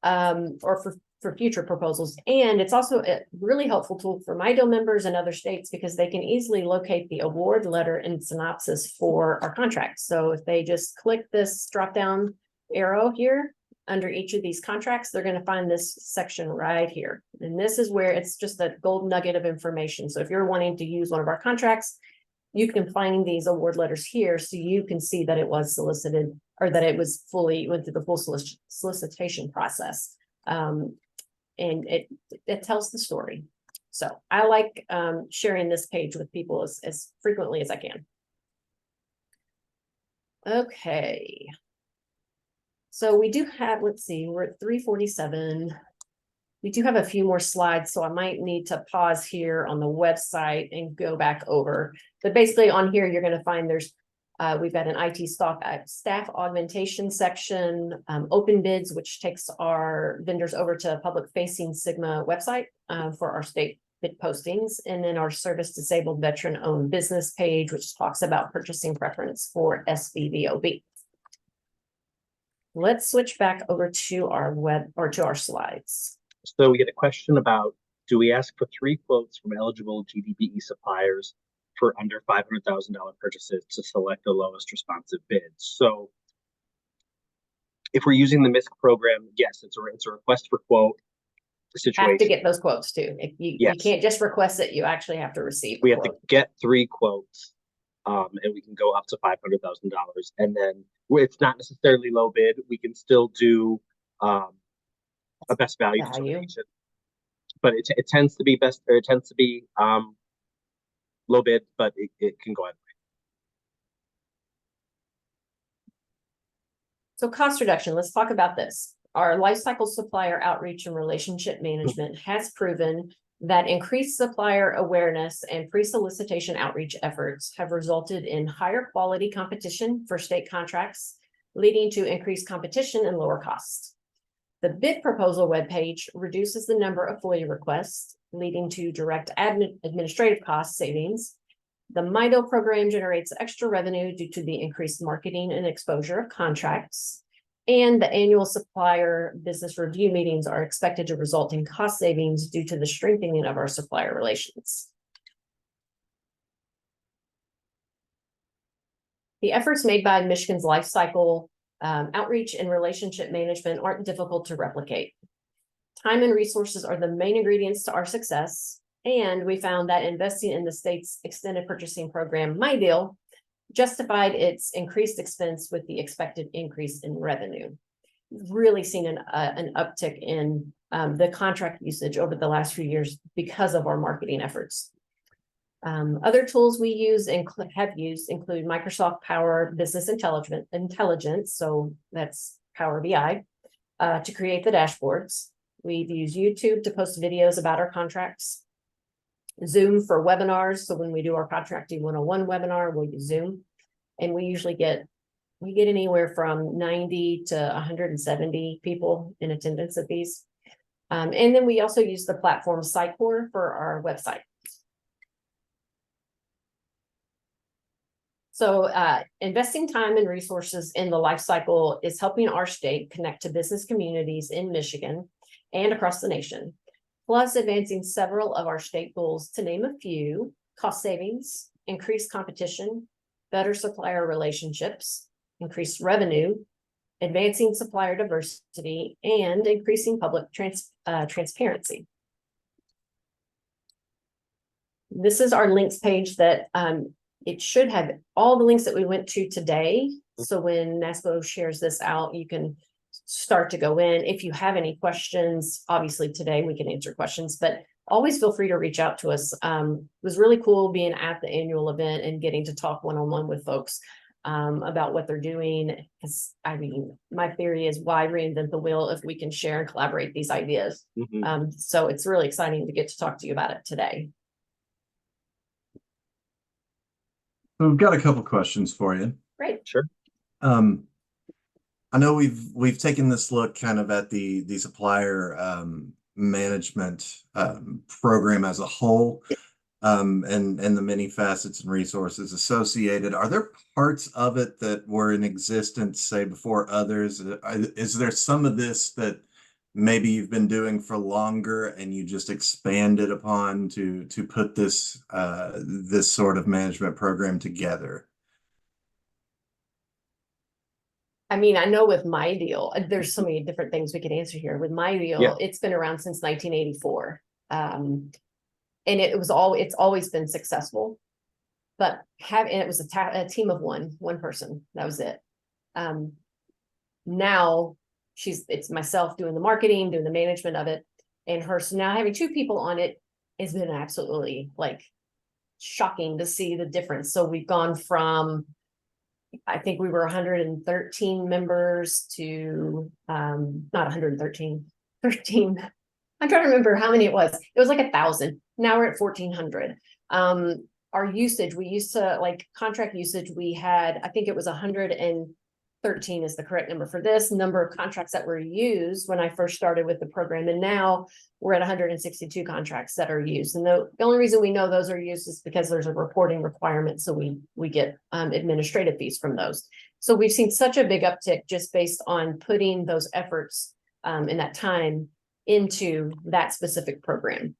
or for future proposals. And it's also a really helpful tool for MIDO members in other states because they can easily locate the award letter and synopsis for our contracts. So if they just click this drop down arrow here, under each of these contracts, they're going to find this section right here. And this is where it's just a gold nugget of information. So if you're wanting to use one of our contracts, you can find these award letters here so you can see that it was solicited or that it was went through the full solicitation process. And it tells the story. So I like sharing this page with people as frequently as I can. Okay. So we do have, let's see, we're at 347. We do have a few more slides, so I might need to pause here on the website and go back over. But basically on here, you're going to find we've got an IT staff augmentation section, open bids, which takes our vendors over to a public facing Sigma website for our state bid postings, and then our service disabled veteran owned business page, which talks about purchasing preference for SVVOB. Let's switch back over to our to our slides. So we get a question about, do we ask for 3 quotes from eligible GDBE suppliers for under $500,000 purchases to select the lowest responsive bids? So if we're using the MISC program, yes, it's a request for quote situation. Have to get those quotes too. You can't just request it, you actually have to receive. We have to get 3 quotes. And we can go up to $500,000, and then it's not necessarily low bid. We can still do a best value determination, but it tends to be low bid, but it can go either way. So cost reduction. Let's talk about this. Our lifecycle supplier outreach and relationship management has proven that increased supplier awareness and pre-solicitation outreach efforts have resulted in higher quality competition for state contracts, leading to increased competition and lower costs. The bid proposal webpage reduces the number of FOIA requests, leading to direct administrative cost savings. The MIDO program generates extra revenue due to the increased marketing and exposure of contracts. And the annual supplier business review meetings are expected to result in cost savings due to the strengthening of our supplier relations. The efforts made by Michigan's Lifecycle outreach and relationship management aren't difficult to replicate. Time and resources are the main ingredients to our success, and we found that investing in the state's extended purchasing program, My Deal, justified its increased expense with the expected increase in revenue. Really seen an uptick in the contract usage over the last few years because of our marketing efforts. Other tools we use and have used include Microsoft Power Business Intelligence, so that's Power BI, to create the dashboards. We've used YouTube to post videos about our contracts, Zoom for webinars. So when we do our contracting 101 webinar, we'll use Zoom, and we usually get anywhere from 90 to 170 people in attendance at these. And then we also use the platform Sitecore for our website. So investing time and resources in the life cycle is helping our state connect to business communities in Michigan and across the nation, plus advancing several of our state goals, to name a few: cost savings, increased competition, better supplier relationships, increased revenue, advancing supplier diversity, and increasing public transparency. This is our links page that it should have all the links that we went to today. So when NASPO shares this out, you can start to go in. If you have any questions, obviously today we can answer questions, but always feel free to reach out to us. It was really cool being at the annual event and getting to talk one-on-one with folks about what they're doing. Because I mean, my theory is, why reinvent the wheel if we can share and collaborate these ideas? So it's really exciting to get to talk to you about it today. So we've got a couple questions for you. Great. Sure. I know we've taken this look kind of at the supplier management program as a whole, and the many facets and resources associated. Are there parts of it that were in existence, say, before others? Is there some of this that maybe you've been doing for longer and you just expanded upon to put this this sort of management program together? I mean, I know with My Deal, there's so many different things we could answer here. With My Deal, it's been around since 1984. And it's always been successful, but and it was a team of one person. That was it. Now it's myself doing the marketing, doing the management of it, and her. So now having two people on it has been absolutely like shocking to see the difference. So we've gone from, I think we were 113 members to not 113, 13. I'm trying to remember how many it was. It was like 1,000. Now we're at 1,400. Our usage, we used to, like, contract usage, we had, I think it was 113 is the correct number for this number of contracts that were used when I first started with the program. And now we're at 162 contracts that are used. And the only reason we know those are used is because there's a reporting requirement. So we get administrative fees from those. So we've seen such a big uptick just based on putting those efforts in that time into that specific program.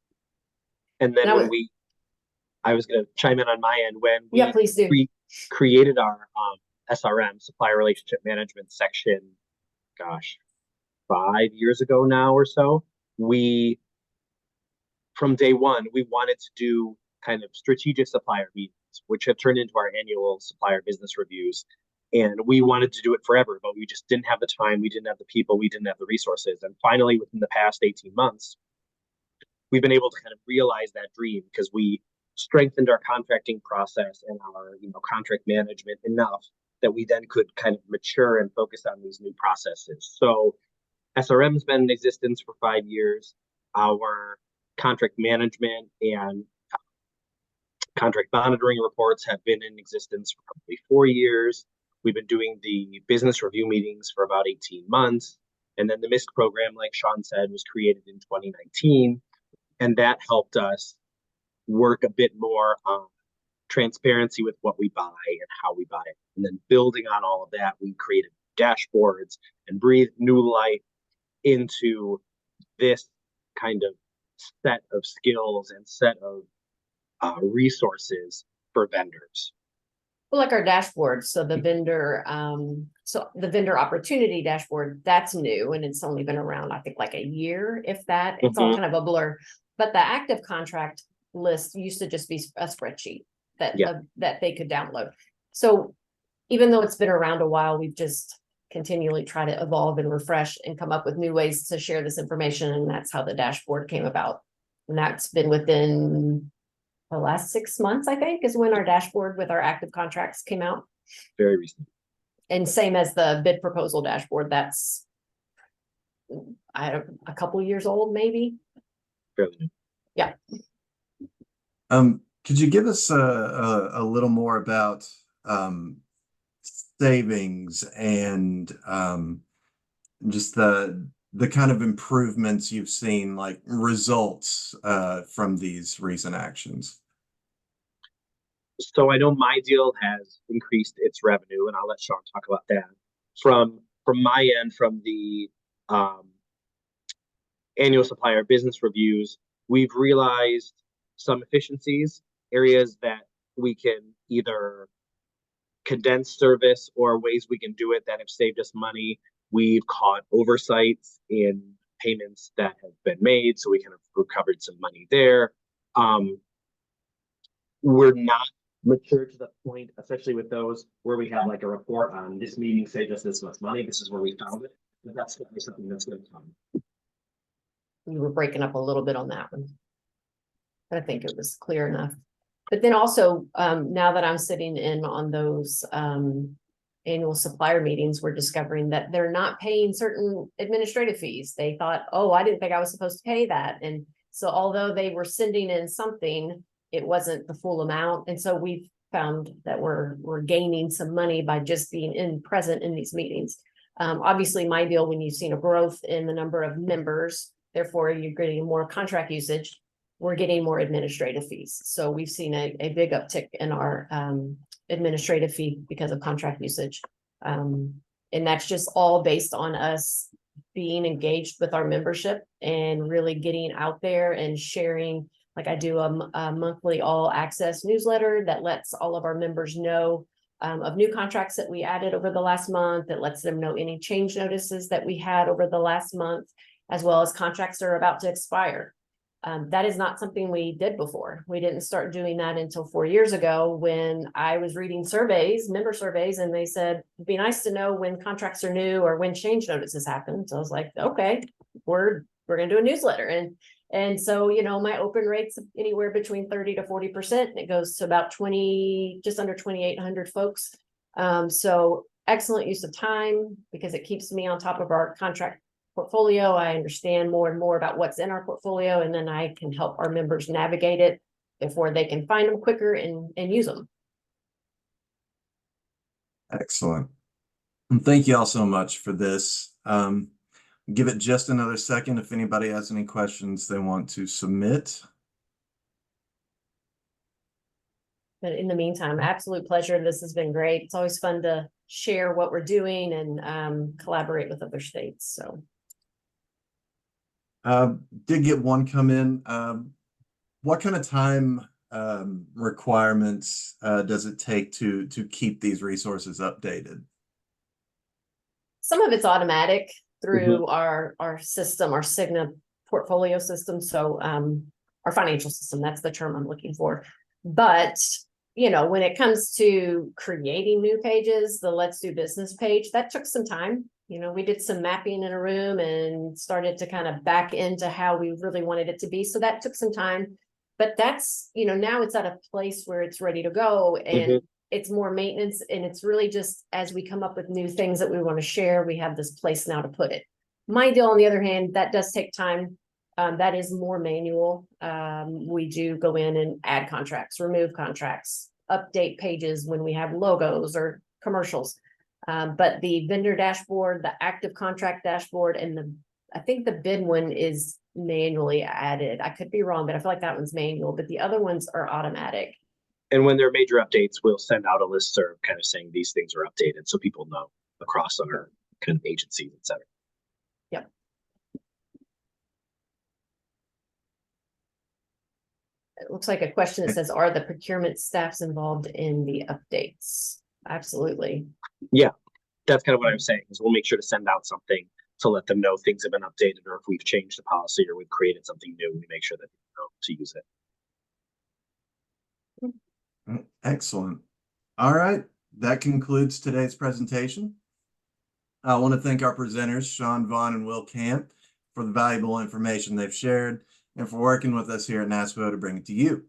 And then I was going to chime in on my end when we please do. created our SRM, Supplier Relationship Management section, gosh, 5 years ago now or so. From day one, we wanted to do kind of strategic supplier meetings, which have turned into our annual supplier business reviews. And we wanted to do it forever, but we just didn't have the time, we didn't have the people, we didn't have the resources. And finally, within the past 18 months, we've been able to kind of realize that dream, because we strengthened our contracting process and our contract management enough that we then could kind of mature and focus on these new processes. So SRM's been in existence for 5 years. Our contract management and contract monitoring reports have been in existence for probably 4 years. We've been doing the business review meetings for about 18 months. And then the MISC program, like Sean said, was created in 2019. And that helped us work a bit more on transparency with what we buy and how we buy it. And then building on all of that, we created dashboards and breathed new life into this kind of set of skills and set of resources for vendors. Well, like our dashboard, so the vendor opportunity dashboard, that's new and it's only been around, I think, like a year, if that. It's all kind of a blur. But the active contract list used to just be a spreadsheet that that they could download. So even though it's been around a while, we've just continually tried to evolve and refresh and come up with new ways to share this information, and that's how the dashboard came about. And that's been within the last 6 months, I think, is when our dashboard with our active contracts came out. Very recent. And same as the bid proposal dashboard, that's a couple years old, maybe. Fairly new. Yeah. Could you give us a little more about savings and just the kind of improvements you've seen, like results from these recent actions? So I know my deal has increased its revenue, and I'll let Sean talk about that. From my end, from the annual supplier business reviews, we've realized some efficiencies, areas that we can either condense service or ways we can do it that have saved us money. We've caught oversights in payments that have been made, so we kind of recovered some money there. We're not mature to the point, especially with those where we have like a report on this meeting saved us this much money, this is where we found it. But that's going to be something that's going to come. We were breaking up a little bit on that one. I think it was clear enough. But then also, now that I'm sitting in on those annual supplier meetings, we're discovering that they're not paying certain administrative fees. They thought, oh, I didn't think I was supposed to pay that. And so although they were sending in something, it wasn't the full amount. And so we've found that we're gaining some money by just being present in these meetings. Obviously, my deal, when you've seen a growth in the number of members, therefore you're getting more contract usage, we're getting more administrative fees. So we've seen a big uptick in our administrative fee because of contract usage. And that's just all based on us being engaged with our membership and really getting out there and sharing. Like I do a monthly all access newsletter that lets all of our members know of new contracts that we added over the last month, that lets them know any change notices that we had over the last month, as well as contracts that are about to expire. That is not something we did before. We didn't start doing that until 4 years ago when I was reading surveys, member surveys, and they said, it'd be nice to know when contracts are new or when change notices happen. So I was like, okay, we're going to do a newsletter. And so, you know, my open rate's anywhere between 30 to 40%. And it goes to about just under 2,800 folks. So excellent use of time because it keeps me on top of our contract portfolio. I understand more and more about what's in our portfolio, and then I can help our members navigate it before they can find them quicker and use them. Excellent. And thank you all so much for this. Give it just another second if anybody has any questions they want to submit. But in the meantime, absolute pleasure. This has been great. It's always fun to share what we're doing and collaborate with other states. So did get one come in. What kind of time requirements does it take to keep these resources updated? Some of it's automatic through our system, our Cigna portfolio system. So our financial system, that's the term I'm looking for. But, you know, when it comes to creating new pages, the Let's Do Business page, that took some time. You know, we did some mapping in a room and started to kind of back into how we really wanted it to be. So that took some time. But that's, you know, now it's at a place where it's ready to go and it's more maintenance. And it's really just as we come up with new things that we want to share, we have this place now to put it. My deal, on the other hand, that does take time. That is more manual. We do go in and add contracts, remove contracts, update pages when we have logos or commercials. But the vendor dashboard, the active contract dashboard, and I think the bid one is manually added. I could be wrong, but I feel like that one's manual, but the other ones are automatic. And when there are major updates, we'll send out a listserv kind of saying these things are updated so people know across our kind of agencies, et cetera. Yep. It looks like a question that says, are the procurement staffs involved in the updates? Absolutely. Yeah, that's kind of what I'm saying, is we'll make sure to send out something to let them know things have been updated, or if we've changed the policy or we've created something new, we make sure that they know to use it. Excellent. All right, that concludes today's presentation. I want to thank our presenters, Sean Vaughn and Will Camp, for the valuable information they've shared and for working with us here at NASPO to bring it to you.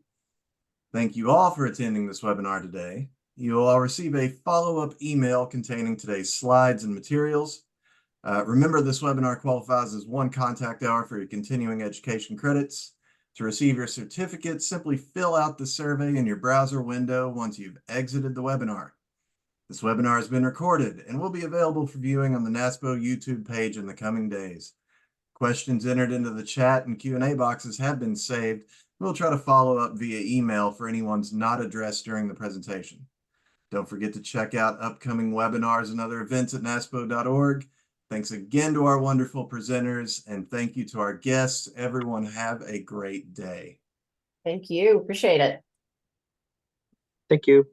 Thank you all for attending this webinar today. You will all receive a follow-up email containing today's slides and materials. Remember, this webinar qualifies as one contact hour for your continuing education credits. To receive your certificate, simply fill out the survey in your browser window once you've exited the webinar. This webinar has been recorded and will be available for viewing on the NASPO YouTube page in the coming days. Questions entered into the chat and Q&A boxes have been saved. We'll try to follow up via email for any ones not addressed during the presentation. Don't forget to check out upcoming webinars and other events at naspo.org. Thanks again to our wonderful presenters, and thank you to our guests. Everyone have a great day. Thank you. Appreciate it. Thank you.